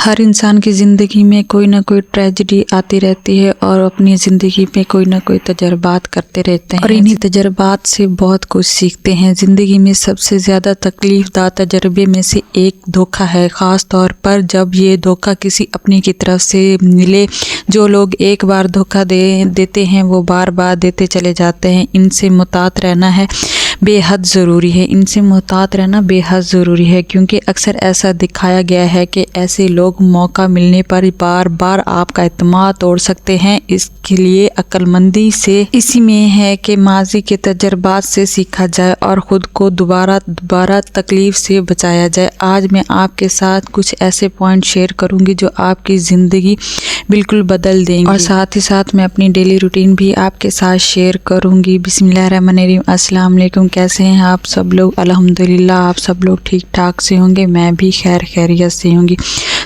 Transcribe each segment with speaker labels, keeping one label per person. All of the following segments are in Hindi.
Speaker 1: हर इंसान की ज़िंदगी में कोई ना कोई ट्रेजेडी आती रहती है और अपनी ज़िंदगी में कोई ना कोई तजर्बात करते रहते हैं और इन्हीं तजर्बात से बहुत कुछ सीखते हैं। ज़िंदगी में सबसे ज़्यादा तकलीफ़दा तजर्बे में से एक धोखा है, ख़ास तौर पर जब ये धोखा किसी अपने की तरफ से मिले। जो लोग एक बार धोखा देते हैं वो बार बार देते चले जाते हैं। इनसे मुहतात रहना है बेहद ज़रूरी है। इनसे मुहतात रहना बेहद ज़रूरी है क्योंकि अक्सर ऐसा दिखाया गया है कि ऐसे लोग मौका मिलने पर बार बार आपका एतमाद तोड़ सकते हैं। इसके लिए अक्लमंदी से इसी में है कि माजी के तजर्बात से सीखा जाए और ख़ुद को दोबारा तकलीफ़ से बचाया जाए। आज मैं आपके साथ कुछ ऐसे पॉइंट शेयर करूंगी जो आपकी ज़िंदगी बिल्कुल बदल देंगे और साथ ही साथ मैं अपनी डेली रूटीन भी आपके साथ शेयर करूंगी। बिस्मिल्लाहिर्रहमानिर्रहीम। अस्सलाम वालेकुम। कैसे हैं आप सब लोग? अल्हम्दुलिल्लाह आप सब लोग ठीक ठाक से होंगे, मैं भी खैरियत से होंगी।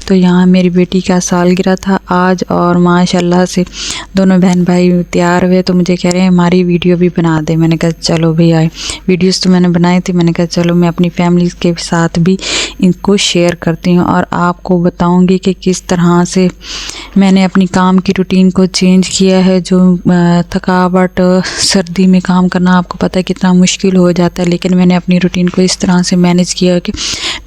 Speaker 1: तो यहाँ मेरी बेटी का सालगिरह था आज और माशाल्लाह से दोनों बहन भाई तैयार हुए तो मुझे कह रहे हैं हमारी वीडियो भी बना दे। मैंने कहा चलो भैया, वीडियोस तो मैंने बनाई थी, मैंने कहा चलो मैं अपनी फैमिली के साथ भी इनको शेयर करती हूँ और आपको बताऊँगी कि किस तरह से मैंने अपनी काम की रूटीन को चेंज किया है। जो थकावट, सर्दी में काम करना आपको पता है कितना मुश्किल हो जाता है, लेकिन मैंने अपनी रूटीन को इस तरह से मैनेज किया कि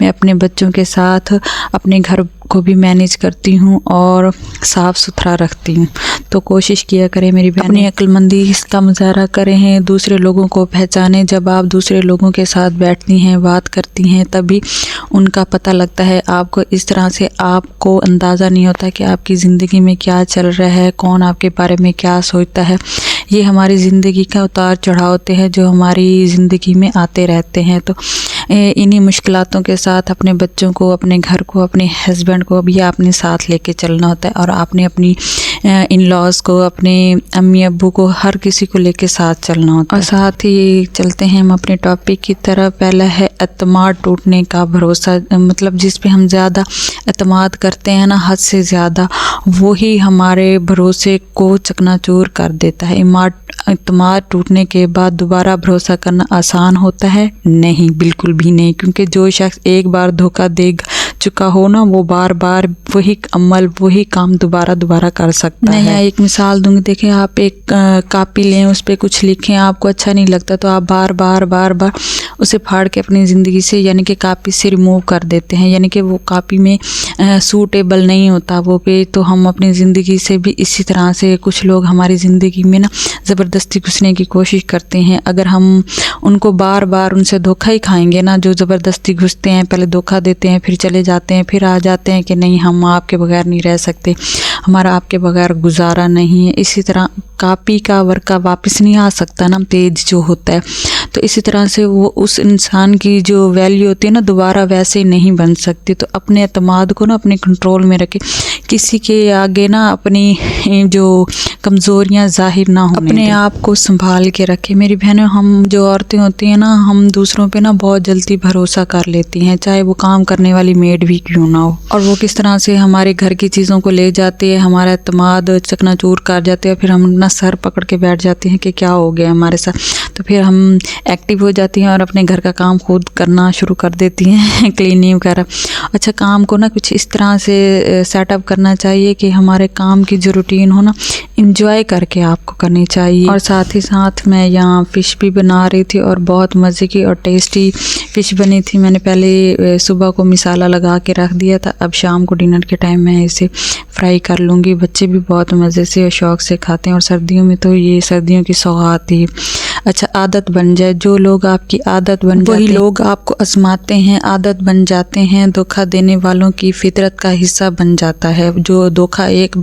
Speaker 1: मैं अपने बच्चों के साथ अपने घर को भी मैनेज करती हूँ और साफ़ सुथरा रखती हूँ। तो कोशिश किया करें मेरी बहन, अपनी अक्लमंदी इसका मुजाहरा करें हैं, दूसरे लोगों को पहचानें। जब आप दूसरे लोगों के साथ बैठती हैं, बात करती हैं, तभी उनका पता लगता है आपको। इस तरह से आपको अंदाज़ा नहीं होता कि आपकी ज़िंदगी में क्या चल रहा है, कौन आपके बारे में क्या सोचता है। ये हमारी ज़िंदगी का उतार चढ़ाव होते हैं जो हमारी ज़िंदगी में आते रहते हैं। तो इन्हीं मुश्किलातों के साथ अपने बच्चों को, अपने घर को, अपने हस्बैंड को भी आपने साथ लेके चलना होता है और आपने अपनी इन लॉज को, अपने अम्मी अब्बू को, हर किसी को लेके साथ चलना होता है। और साथ ही चलते हैं हम अपने टॉपिक की तरफ। पहला है एतमाद टूटने का भरोसा। मतलब जिस पे हम ज़्यादा एतमाद करते हैं ना, हद से ज़्यादा, वही हमारे भरोसे को चकनाचूर कर देता है। एतमाद टूटने के बाद दोबारा भरोसा करना आसान होता है? नहीं, बिल्कुल भी नहीं, क्योंकि जो शख्स एक बार धोखा दे चुका हो ना, वो बार बार वही अमल, वही काम दोबारा कर सकता है। मैं एक मिसाल दूंगी। देखें, आप एक कापी लें, उस पर कुछ लिखें, आपको अच्छा नहीं लगता तो आप बार बार उसे फाड़ के अपनी ज़िंदगी से, यानी कि कापी से रिमूव कर देते हैं, यानी कि वो कापी में सूटेबल नहीं होता वो पे। तो हम अपनी ज़िंदगी से भी इसी तरह से, कुछ लोग हमारी ज़िंदगी में ना ज़बरदस्ती घुसने की कोशिश करते हैं। अगर हम उनको बार बार उनसे धोखा ही खाएंगे ना, जो ज़बरदस्ती घुसते हैं, पहले धोखा देते हैं, फिर चले जाते हैं, फिर आ जाते हैं कि नहीं हम आपके बगैर नहीं रह सकते, हमारा आपके बगैर गुजारा नहीं है। इसी तरह कापी का वर्का वापस नहीं आ सकता ना, पेज जो होता है। तो इसी तरह से वो उस इंसान की जो वैल्यू होती है ना, दोबारा वैसे नहीं बन सकती। तो अपने एतमाद को ना अपने कंट्रोल में रखें, किसी के आगे ना अपनी जो कमज़ोरियाँ ज़ाहिर ना हो, अपने आप को संभाल के रखें। मेरी बहनों, हम जो औरतें होती हैं ना, हम दूसरों पे ना बहुत जल्दी भरोसा कर लेती हैं, चाहे वो काम करने वाली मेड भी क्यों ना हो। और वो किस तरह से हमारे घर की चीज़ों को ले जाती है, हमारा एतमाद चकनाचूर कर जाते हैं, फिर हम अपना सर पकड़ के बैठ जाते हैं कि क्या हो गया हमारे साथ। तो फिर हम एक्टिव हो जाती हैं और अपने घर का काम खुद करना शुरू कर देती हैं, क्लीनिंग वगैरह। अच्छा, काम को ना कुछ इस तरह से सेटअप करना चाहिए कि हमारे काम की जो रूटीन हो ना, इंजॉय करके आपको करनी चाहिए। और साथ ही साथ मैं यहाँ फ़िश भी बना रही थी और बहुत मज़े की और टेस्टी फ़िश बनी थी। मैंने पहले सुबह को मिसाला लगा के रख दिया था, अब शाम को डिनर के टाइम मैं इसे फ्राई कर लूँगी। बच्चे भी बहुत मज़े से और शौक़ से खाते हैं और सर्दियों में तो ये सर्दियों की सौगात थी। अच्छा, आदत बन जाए। जो लोग आपकी आदत बन जाते हैं, वही लोग आपको आजमाते हैं, आदत बन जाते हैं। धोखा देने वालों की फितरत का हिस्सा बन जाता है। जो धोखा एक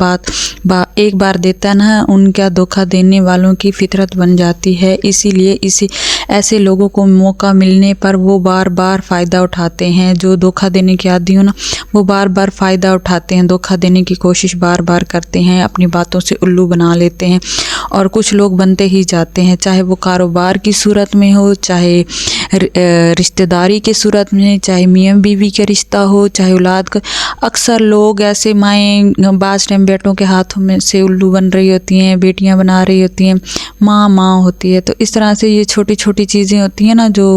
Speaker 1: बार देता है ना, उनका धोखा देने वालों की फितरत बन जाती है। इसीलिए ऐसे लोगों को मौका मिलने पर वो बार बार फ़ायदा उठाते हैं। जो धोखा देने के आदी हो ना, वो बार बार फ़ायदा उठाते हैं, धोखा देने की कोशिश बार बार करते हैं, अपनी बातों से उल्लू बना लेते हैं और कुछ लोग बनते ही जाते हैं, चाहे वो कारोबार की सूरत में हो, चाहे रिश्तेदारी के सूरत में, चाहे मियाँ बीवी का रिश्ता हो, चाहे औलाद का। अक्सर लोग ऐसे माएँ बाज़ टाइम बेटों के हाथों में से उल्लू बन रही होती हैं, बेटियां बना रही होती हैं, माँ होती है। तो इस तरह से ये छोटी छोटी चीज़ें होती हैं ना जो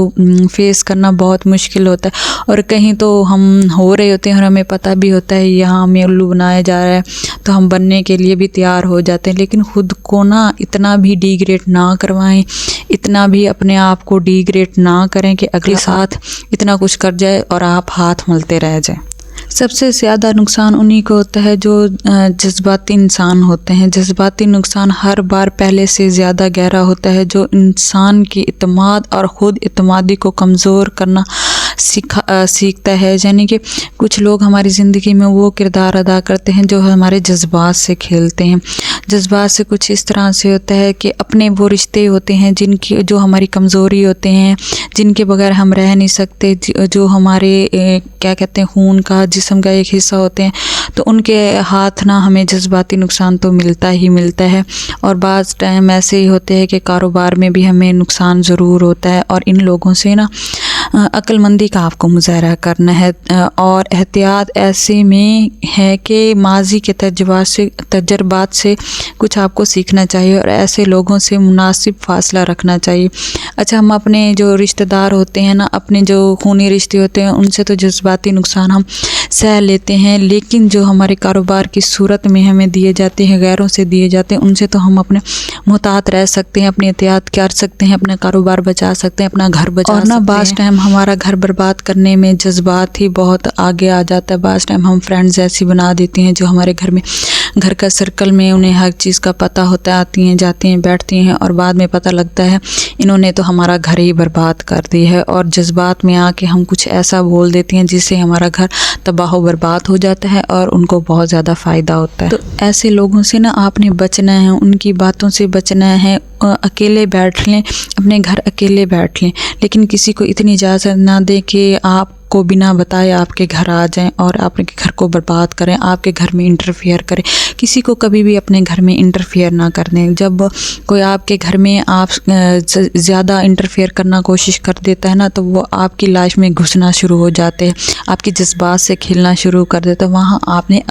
Speaker 1: फेस करना बहुत मुश्किल होता है। और कहीं तो हम हो रहे होते हैं और हमें पता भी होता है यहाँ हमें उल्लू बनाया जा रहा है, तो हम बनने के लिए भी तैयार हो जाते हैं। लेकिन खुद को ना इतना भी डिग्रेड ना करवाएं, इतना भी अपने आप को डिग्रेड ना करें कि अगले साथ इतना कुछ कर जाए और आप हाथ मलते रह जाएं। सबसे ज़्यादा नुकसान उन्हीं को होता है जो जज्बाती इंसान होते हैं। जज्बाती नुकसान हर बार पहले से ज़्यादा गहरा होता है, जो इंसान की इत्मीनान और ख़ुद इत्मीनानी को कमज़ोर करना सीखता है। यानी कि कुछ लोग हमारी ज़िंदगी में वो किरदार अदा करते हैं जो हमारे जज्बात से खेलते हैं। जज्बात से कुछ इस तरह से होता है कि अपने वो रिश्ते होते हैं जिनकी जो हमारी कमज़ोरी होते हैं, जिनके बगैर हम रह नहीं सकते, जो हमारे क्या कहते हैं खून का, जिस्म का एक हिस्सा होते हैं, तो उनके हाथ ना हमें जज्बाती नुकसान तो मिलता ही मिलता है। और बाज़ टाइम ऐसे ही होते हैं कि कारोबार में भी हमें नुकसान ज़रूर होता है। और इन लोगों से ना अक्लमंदी का आपको मुज़ाहरा करना है और एहतियात ऐसे में है कि माजी के तजर्बात से कुछ आपको सीखना चाहिए और ऐसे लोगों से मुनासिब फ़ासला रखना चाहिए। अच्छा, हम अपने जो रिश्तेदार होते हैं ना, अपने जो खूनी रिश्ते होते हैं, उनसे तो जज्बाती नुकसान हम सह लेते हैं, लेकिन जो हमारे कारोबार की सूरत में हमें दिए जाते हैं, गैरों से दिए जाते हैं, उनसे तो हम अपने मुहतात रह सकते हैं, अपनी एहतियात कर सकते हैं, अपना कारोबार बचा सकते हैं, अपना घर बचा सकते हैं। और ना बाज़ टाइम हमारा घर बर्बाद करने में जज्बात ही बहुत आगे आ जाता है। बाज़ टाइम हम फ्रेंड्स ऐसी बना देती हैं जो हमारे घर का सर्कल में उन्हें हर चीज़ का पता होता है, आती हैं जाती हैं बैठती हैं और बाद में पता लगता है इन्होंने तो हमारा घर ही बर्बाद कर दी है। और जज्बात में आके हम कुछ ऐसा बोल देती हैं जिससे हमारा घर तबाह व बर्बाद हो जाता है और उनको बहुत ज़्यादा फ़ायदा होता है। तो ऐसे लोगों से ना आपने बचना है, उनकी बातों से बचना है। अकेले बैठ लें, अपने घर अकेले बैठ लें, लेकिन किसी को इतनी इजाज़त ना दें कि आपको बिना बताए आपके घर आ जाएं और आपके घर को बर्बाद करें, आपके घर में इंटरफेयर करें। किसी को कभी भी अपने घर में इंटरफेयर ना कर दें। जब कोई आपके घर में आप ज़्यादा इंटरफेयर करना कोशिश कर देता है ना, तो वो आपकी लाइफ में घुसना शुरू हो जाते हैं, आपके जज्बात से खेलना शुरू कर देता है। वहाँ आपने